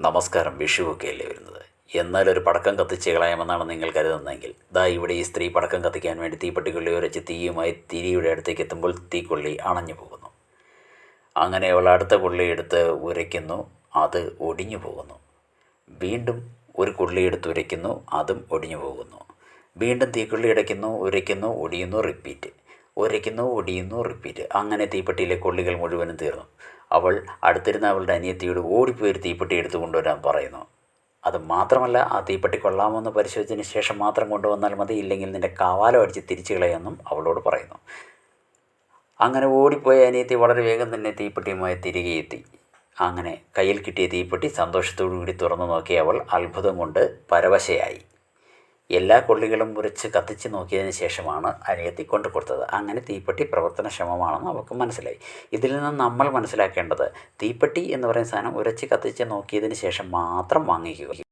നമസ്കാരം. വിഷുവൊക്കെ അല്ലേ വരുന്നത്. എന്നാലൊരു പടക്കം കത്തിച്ച് കളയാമെന്നാണ് നിങ്ങൾ കരുതുന്നതെങ്കിൽ ഇവിടെ ഈ സ്ത്രീ പടക്കം കത്തിക്കാൻ വേണ്ടി തീപ്പെട്ടിക്കൊള്ളി ഉരച്ച് തീയുമായി തിരിയുടെ അടുത്തേക്ക് എത്തുമ്പോൾ തീക്കൊള്ളി അണഞ്ഞു പോകുന്നു. അങ്ങനെ അവൾ അടുത്ത കൊള്ളി എടുത്ത് ഉരയ്ക്കുന്നു, അത് ഒടിഞ്ഞു പോകുന്നു. വീണ്ടും ഒരു കൊള്ളി എടുത്ത് ഉരയ്ക്കുന്നു, അതും ഒടിഞ്ഞു പോകുന്നു. വീണ്ടും തീക്കൊള്ളി അടയ്ക്കുന്നു, ഉരയ്ക്കുന്നു, ഒടിയുന്നു, റിപ്പീറ്റ്. ഉരയ്ക്കുന്നു, ഒടിയുന്നു, റിപ്പീറ്റ്. അങ്ങനെ തീപ്പെട്ടിയിലെ കൊള്ളികൾ മുഴുവനും തീർന്നു. അവൾ അടുത്തിരുന്ന അവളുടെ അനിയത്തിയോട് ഓടിപ്പോയി ഒരു തീപ്പെട്ടി എടുത്തു കൊണ്ടുവരാൻ പറയുന്നു. അത് മാത്രമല്ല, ആ തീപ്പെട്ടി കൊള്ളാമെന്ന് പരിശോധിച്ചതിന് ശേഷം മാത്രം കൊണ്ടുവന്നാൽ മതി, ഇല്ലെങ്കിൽ നിൻ്റെ കവാലം അടിച്ച് തിരിച്ചു കളയുമെന്നും അവളോട് പറയുന്നു. അങ്ങനെ ഓടിപ്പോയ അനിയത്തി വളരെ വേഗം തന്നെ തീപ്പെട്ടിയുമായി തിരികെ എത്തി. അങ്ങനെ കയ്യിൽ കിട്ടിയ തീപ്പെട്ടി സന്തോഷത്തോടു കൂടി തുറന്നു നോക്കിയ അവൾ അത്ഭുതം കൊണ്ട് പരവശയായി. എല്ലാ കൊള്ളികളും ഉരച്ച് കത്തിച്ച് നോക്കിയതിന് ശേഷമാണ് അനിയത്തി കൊണ്ടു കൊടുത്തത്. അങ്ങനെ തീപ്പെട്ടി പ്രവർത്തനക്ഷമമാണെന്ന് അവൾക്ക് മനസ്സിലായി. ഇതിൽ നിന്ന് നമ്മൾ മനസ്സിലാക്കേണ്ടത്, തീപ്പെട്ടി എന്ന് പറയുന്ന സാധനം ഉരച്ച് കത്തിച്ച് നോക്കിയതിന് ശേഷം മാത്രം വാങ്ങിക്കുക.